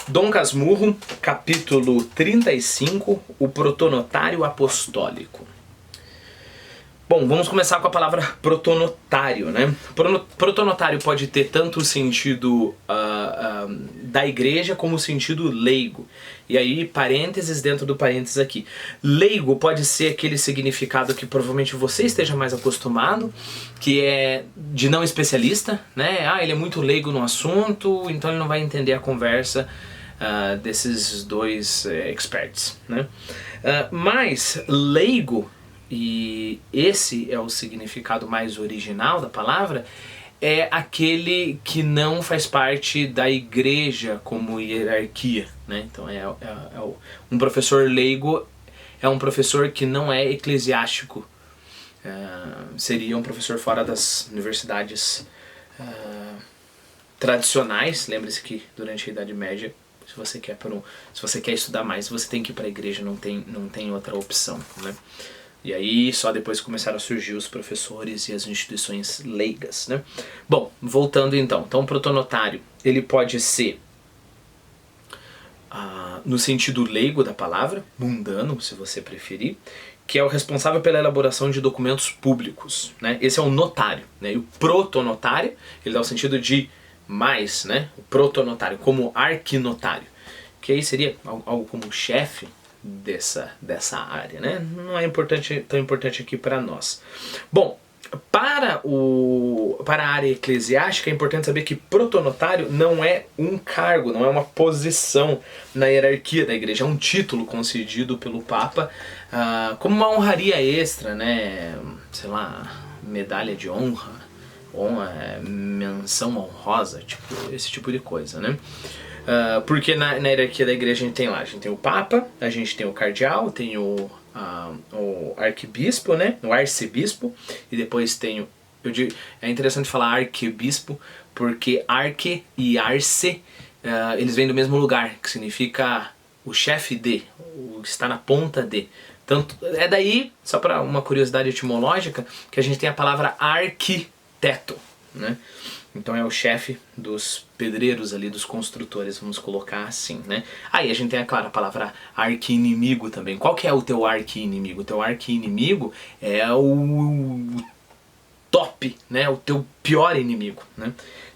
Dom Casmurro, capítulo 35, o protonotário apostólico. Bom, vamos começar com a palavra protonotário, né? Protonotário pode ter tanto o sentido da igreja como o sentido leigo. E aí, parênteses dentro do parênteses aqui. Leigo pode ser aquele significado que provavelmente você esteja mais acostumado, que é de não especialista, né? Ele é muito leigo no assunto, então ele não vai entender a conversa desses dois experts, né? Mas leigo, e esse é o significado mais original da palavra, é aquele que não faz parte da igreja como hierarquia, né? Então um professor leigo é um professor que não é eclesiástico, seria um professor fora das universidades tradicionais. Lembre-se que durante a Idade Média, se você quer estudar mais, você tem que ir para a igreja, não tem outra opção, né? E aí só depois começaram a surgir os professores e as instituições leigas, né? Bom, voltando então. Então o protonotário, ele pode ser no sentido leigo da palavra, mundano, se você preferir, que é o responsável pela elaboração de documentos públicos, né? Esse é o notário, né? E o protonotário, ele dá o sentido de mais, né? O protonotário, como arquinotário, que aí seria algo como chefe dessa área, né? Não é tão importante aqui para nós. Bom, para a área eclesiástica é importante saber que protonotário não é um cargo, não é uma posição na hierarquia da igreja, é um título concedido pelo Papa como uma honraria extra, né? Sei lá, medalha de honra, menção honrosa, esse tipo de coisa, né? Porque na hierarquia da igreja a gente tem o Papa, a gente tem o cardeal, tem o arquebispo, né? O arcebispo, e depois tem é interessante falar arquebispo, porque arque e arce, eles vêm do mesmo lugar, que significa o chefe de, o que está na ponta de. Tanto, é daí, só para uma curiosidade etimológica, que a gente tem a palavra arquiteto, né? Então é o chefe dos pedreiros ali, dos construtores, vamos colocar assim, né? Aí a gente tem, claro, a palavra arqui-inimigo também. Qual que é o teu arqui-inimigo? O teu arqui-inimigo é o top, né? O teu pior inimigo, né?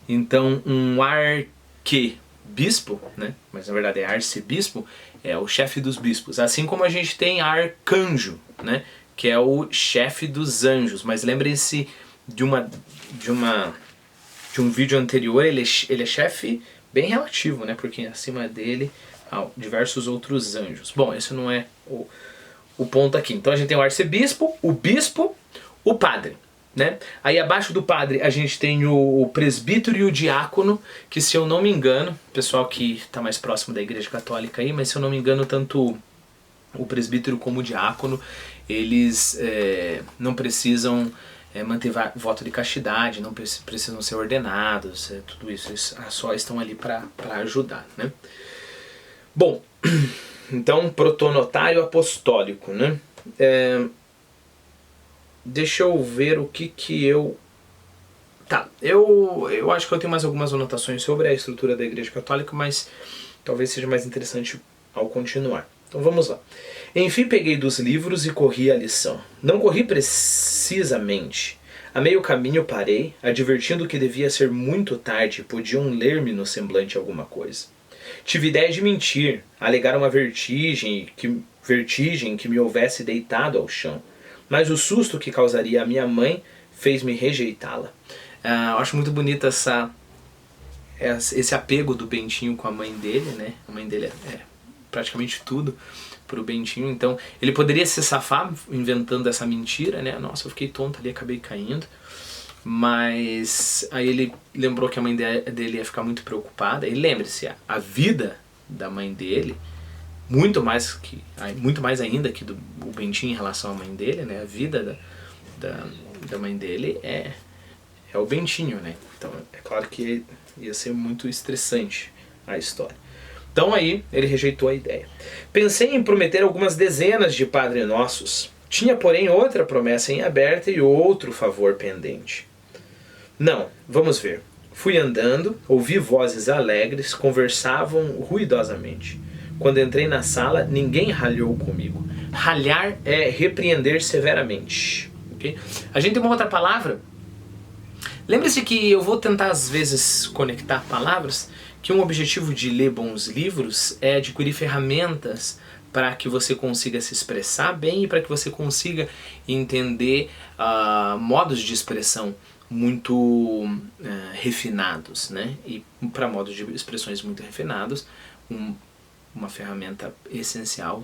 Então um arquebispo, né? Mas na verdade é arcebispo, é o chefe dos bispos. Assim como a gente tem arcanjo, né? Que é o chefe dos anjos. Mas lembrem-se de um vídeo anterior, ele é chefe bem relativo, né? Porque acima dele há diversos outros anjos. Bom, esse não é o ponto aqui. Então a gente tem o arcebispo, o bispo, o padre, né? Aí abaixo do padre a gente tem o presbítero e o diácono, que, se eu não me engano, pessoal que está mais próximo da igreja católica aí, mas se eu não me engano, tanto o presbítero como o diácono, eles não precisam manter voto de castidade, não precisam ser ordenados, tudo isso, eles só estão ali para ajudar, né? Bom, então protonotário apostólico, né? Deixa eu ver o que eu... Tá, eu acho que eu tenho mais algumas anotações sobre a estrutura da Igreja Católica, mas talvez seja mais interessante ao continuar. Então vamos lá. Enfim, peguei dos livros e corri a lição. Não corri precisamente. A meio caminho parei, advertindo que devia ser muito tarde e podiam ler-me no semblante alguma coisa. Tive ideia de mentir, alegar uma vertigem que me houvesse deitado ao chão. Mas o susto que causaria a minha mãe fez-me rejeitá-la. Eu acho muito bonito esse apego do Bentinho com a mãe dele, né? A mãe dele é praticamente tudo pro Bentinho, então ele poderia se safar inventando essa mentira, né? Nossa, eu fiquei tonto ali, acabei caindo. Mas aí ele lembrou que a mãe dele ia ficar muito preocupada. E lembre-se, a vida da mãe dele, muito mais ainda que do Bentinho em relação à mãe dele, né? A vida da mãe dele é o Bentinho, né? Então é claro que ia ser muito estressante a história. Então aí ele rejeitou a ideia. Pensei em prometer algumas dezenas de Padre Nossos. Tinha, porém, outra promessa em aberto e outro favor pendente. Não, vamos ver. Fui andando, ouvi vozes alegres, conversavam ruidosamente. Quando entrei na sala, ninguém ralhou comigo. Ralhar é repreender severamente. Okay? A gente tem uma outra palavra. Lembre-se que eu vou tentar às vezes conectar palavras, que um objetivo de ler bons livros é adquirir ferramentas para que você consiga se expressar bem e para que você consiga entender modos de expressão muito refinados, né? E para modos de expressões muito refinados, uma ferramenta essencial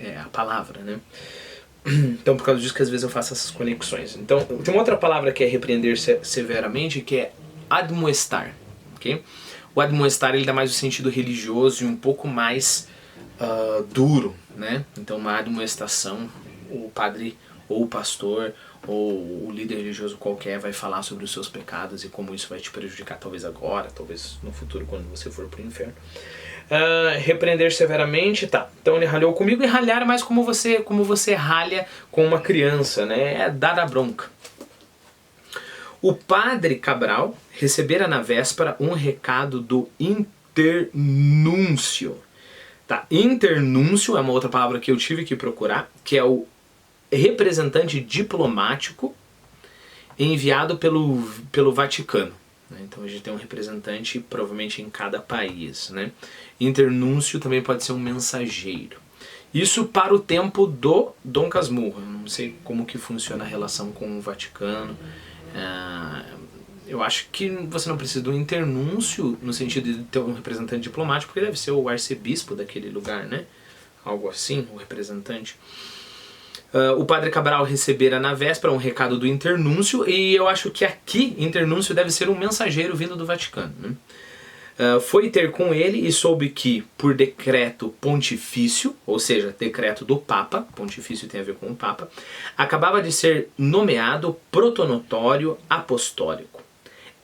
é a palavra, né? Então, por causa disso que às vezes eu faço essas conexões. Então, tem uma outra palavra que é repreender severamente, que é admoestar, ok? O admoestar, ele dá mais o sentido religioso e um pouco mais duro, né? Então, uma admoestação, o padre ou o pastor ou o líder religioso qualquer vai falar sobre os seus pecados e como isso vai te prejudicar, talvez agora, talvez no futuro, quando você for pro inferno. Repreender severamente, tá. Então ele ralhou comigo, e ralhar é mais como você ralha com uma criança, né? É dar a bronca. O padre Cabral recebera na véspera um recado do internúncio. Tá, internúncio é uma outra palavra que eu tive que procurar, que é o representante diplomático enviado pelo Vaticano. Então a gente tem um representante provavelmente em cada país, né? Internúncio também pode ser um mensageiro. Isso para o tempo do Dom Casmurro. Eu não sei como que funciona a relação com o Vaticano. Eu acho que você não precisa do internúncio no sentido de ter um representante diplomático, porque deve ser o arcebispo daquele lugar, né? Algo assim, o representante. O padre Cabral recebera na véspera um recado do internúncio, e eu acho que aqui internúncio deve ser um mensageiro vindo do Vaticano, né? Foi ter com ele e soube que, por decreto pontifício, ou seja, decreto do Papa, pontifício tem a ver com o Papa, acabava de ser nomeado protonotório apostólico.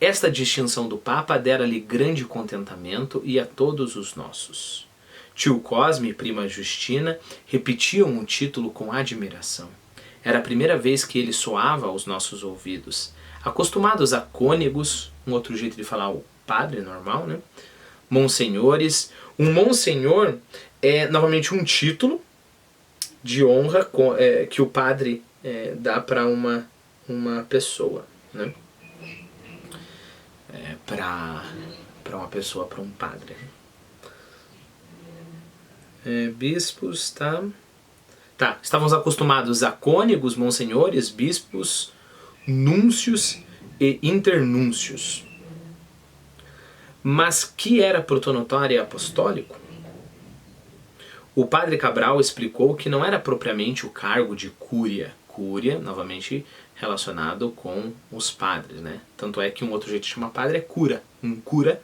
Esta distinção do Papa dera-lhe grande contentamento e a todos os nossos. Tio Cosme e prima Justina repetiam o título com admiração. Era a primeira vez que ele soava aos nossos ouvidos. Acostumados a cônegos, um outro jeito de falar o padre normal, né? Monsenhores. Um monsenhor é novamente um título de honra que o padre dá para uma pessoa, né? Para uma pessoa, para um padre. Bispos, tá? Tá, estávamos acostumados a cônegos, monsenhores, bispos, núncios e internúncios. Mas que era protonotário e apostólico? O padre Cabral explicou que não era propriamente o cargo de cúria. Cúria, novamente relacionado com os padres, né? Tanto é que um outro jeito de chamar padre é cura. Um cura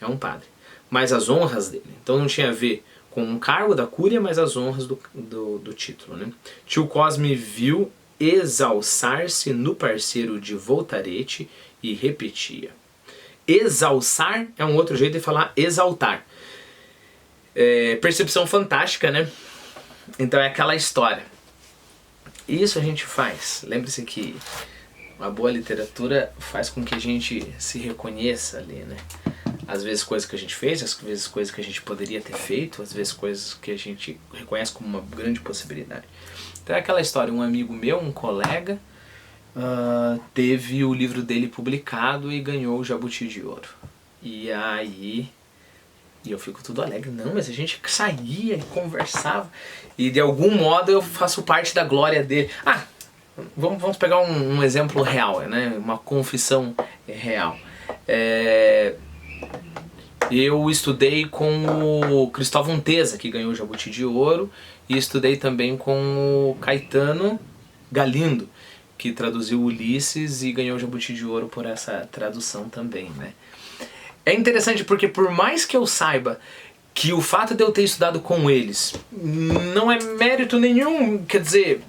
é um padre. Mas as honras dele. Então não tinha a ver com um cargo da cúria, mas as honras do título, né? Tio Cosme viu exalçar-se no parceiro de Voltarete e repetia. Exalçar é um outro jeito de falar exaltar. Percepção fantástica, né? Então é aquela história. Isso a gente faz. Lembre-se que a boa literatura faz com que a gente se reconheça ali, né? Às vezes coisas que a gente fez, às vezes coisas que a gente poderia ter feito, às vezes coisas que a gente reconhece como uma grande possibilidade. Então é aquela história, um amigo meu, um colega, teve o livro dele publicado e ganhou o Jabuti de Ouro. E aí eu fico tudo alegre. Não, mas a gente saía e conversava. E de algum modo eu faço parte da glória dele. Vamos pegar um exemplo real, né? Uma confissão real. Eu estudei com o Cristóvão Teza, que ganhou o Jabuti de Ouro, e estudei também com o Caetano Galindo, que traduziu Ulisses e ganhou o Jabuti de Ouro por essa tradução também, né? É interessante porque por mais que eu saiba que o fato de eu ter estudado com eles não é mérito nenhum, quer dizer,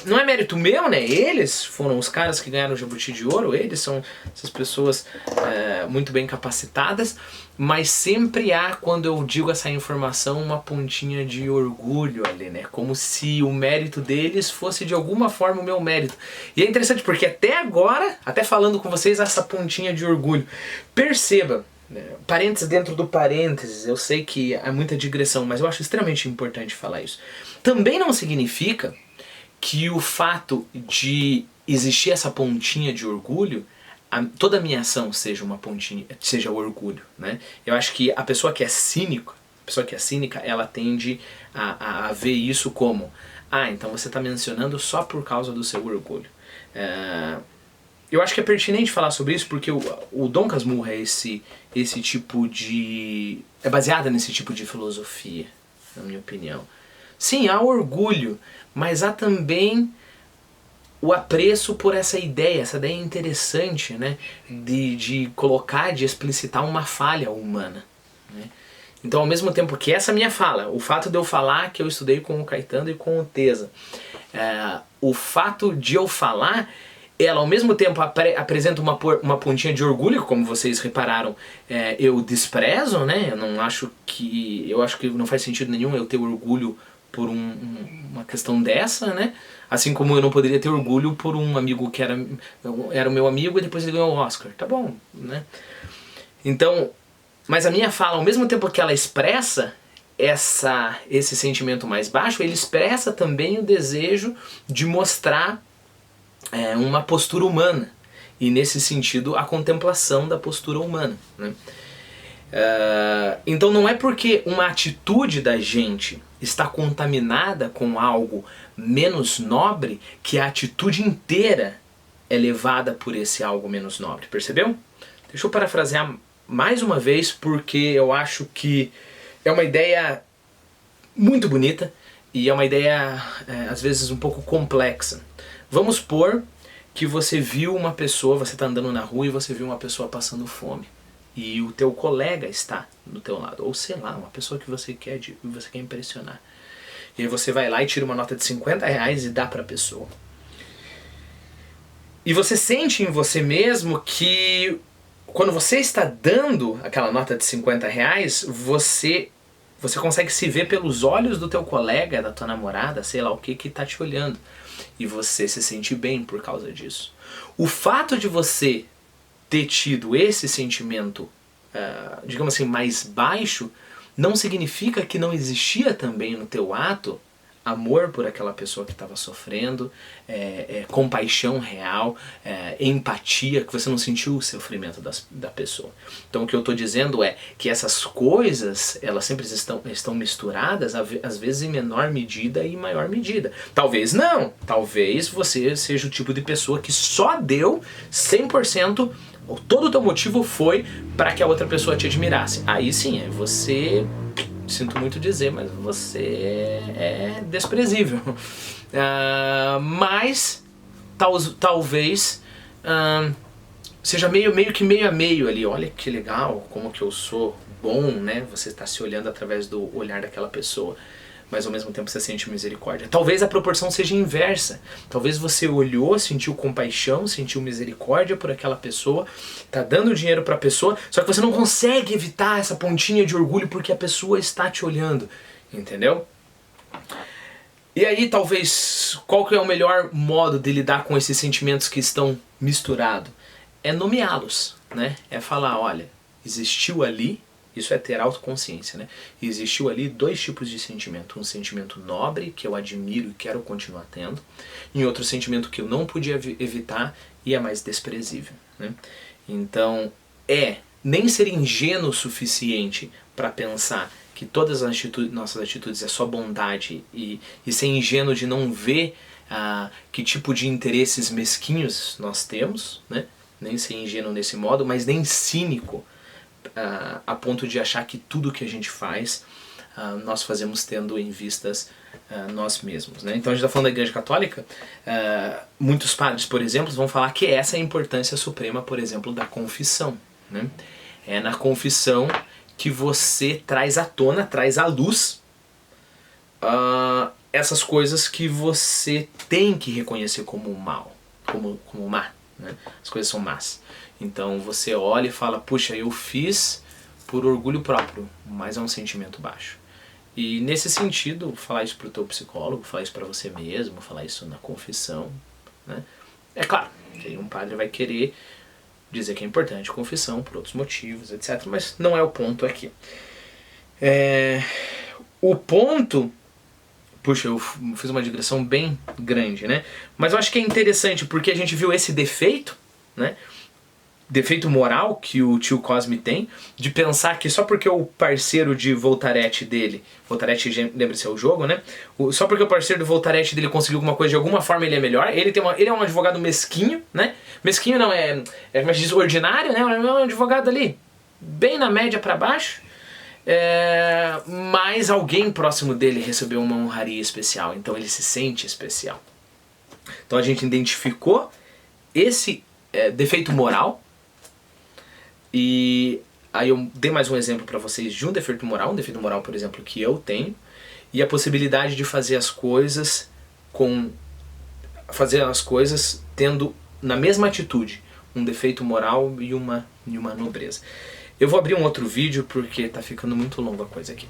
não é mérito meu, né? Eles foram os caras que ganharam o Jabuti de Ouro, eles são essas pessoas muito bem capacitadas, mas sempre há, quando eu digo essa informação, uma pontinha de orgulho ali, né? Como se o mérito deles fosse de alguma forma o meu mérito. E é interessante porque até agora, até falando com vocês, essa pontinha de orgulho. Perceba, né? Parênteses dentro do parênteses, eu sei que há muita digressão, mas eu acho extremamente importante falar isso. Também não significa que o fato de existir essa pontinha de orgulho, toda a minha ação seja uma pontinha, seja orgulho, né? Eu acho que a pessoa que é cínica, ela tende a ver isso como, então você está mencionando só por causa do seu orgulho. Eu acho que é pertinente falar sobre isso porque o Dom Casmurro esse tipo de... é baseado nesse tipo de filosofia, na minha opinião. Sim, há orgulho, mas há também o apreço por essa ideia interessante, né? De colocar, de explicitar uma falha humana, né? Então, ao mesmo tempo que essa minha fala, o fato de eu falar que eu estudei com o Caetano e com o Teza, o fato de eu falar, ela ao mesmo tempo apresenta uma pontinha de orgulho, como vocês repararam, eu desprezo, né? Eu acho que não faz sentido nenhum eu ter orgulho por uma questão dessa, né? Assim como eu não poderia ter orgulho por um amigo que era o meu amigo e depois ele ganhou o Oscar. Tá bom, né? Então, mas a minha fala, ao mesmo tempo que ela expressa esse sentimento mais baixo, ele expressa também o desejo de mostrar uma postura humana. E nesse sentido, a contemplação da postura humana, né? Então não é porque uma atitude da gente está contaminada com algo menos nobre que a atitude inteira é levada por esse algo menos nobre, percebeu? Deixa eu parafrasear mais uma vez porque eu acho que é uma ideia muito bonita e é uma ideia às vezes um pouco complexa. Vamos supor que você viu uma pessoa, você está andando na rua e você viu uma pessoa passando fome. E o teu colega está do teu lado, ou sei lá, uma pessoa que você quer impressionar. E aí você vai lá e tira uma nota de R$50 e dá para a pessoa. E você sente em você mesmo que quando você está dando aquela nota de R$50, você consegue se ver pelos olhos do teu colega, da tua namorada, sei lá o que está te olhando. E você se sente bem por causa disso. O fato de você ter tido esse sentimento, digamos assim, mais baixo, não significa que não existia também no teu ato amor por aquela pessoa que estava sofrendo, compaixão real, empatia, que você não sentiu o sofrimento da pessoa. Então o que eu estou dizendo é que essas coisas, elas sempre estão misturadas, às vezes em menor medida e em maior medida. Talvez não, talvez você seja o tipo de pessoa que só deu 100%, todo o teu motivo foi para que a outra pessoa te admirasse. Aí sim, você... sinto muito dizer, mas você é desprezível. Mas talvez seja meio que meio a meio ali. Olha que legal, como que eu sou bom, né? Você está se olhando através do olhar daquela pessoa, mas ao mesmo tempo você sente misericórdia. Talvez a proporção seja inversa. Talvez você olhou, sentiu compaixão, sentiu misericórdia por aquela pessoa, tá dando dinheiro para a pessoa, só que você não consegue evitar essa pontinha de orgulho porque a pessoa está te olhando, entendeu? E aí talvez, qual que é o melhor modo de lidar com esses sentimentos que estão misturados? É nomeá-los, né? É falar, olha, existiu ali... Isso é ter autoconsciência, né? E existiu ali dois tipos de sentimento. Um sentimento nobre, que eu admiro e quero continuar tendo. E outro sentimento que eu não podia evitar e é mais desprezível, né? Então, nem ser ingênuo o suficiente para pensar que todas as nossas atitudes é só bondade e ser ingênuo de não ver que tipo de interesses mesquinhos nós temos, né? Nem ser ingênuo nesse modo, mas nem cínico a ponto de achar que tudo que a gente faz nós fazemos tendo em vistas nós mesmos, né? Então a gente está falando da Igreja Católica, muitos padres, por exemplo, vão falar que essa é a importância suprema, por exemplo, da confissão, né? É na confissão que você traz à tona, traz à luz essas coisas que você tem que reconhecer como mal, como má, né? As coisas são más. Então você olha e fala, puxa, eu fiz por orgulho próprio, mas é um sentimento baixo. E nesse sentido, falar isso pro teu psicólogo, falar isso pra você mesmo, falar isso na confissão, né? É claro, que um padre vai querer dizer que é importante a confissão por outros motivos, etc. Mas não é o ponto aqui. O ponto... Puxa, eu fiz uma digressão bem grande, né? Mas eu acho que é interessante porque a gente viu esse defeito, né? Defeito moral que o tio Cosme tem, de pensar que só porque o parceiro de Voltarete dele, Voltarete, lembra-se, é o jogo, né? Só porque o parceiro do Voltarete dele conseguiu alguma coisa, de alguma forma ele é melhor, ele é um advogado mesquinho, né? Mesquinho não, como é que diz, ordinário, né? É um advogado ali, bem na média pra baixo, mas alguém próximo dele recebeu uma honraria especial, então ele se sente especial. Então a gente identificou esse defeito moral. E aí eu dei mais um exemplo para vocês de um defeito moral, por exemplo, que eu tenho, e a possibilidade de fazer as coisas tendo na mesma atitude um defeito moral e uma nobreza. Eu vou abrir um outro vídeo porque tá ficando muito longa a coisa aqui.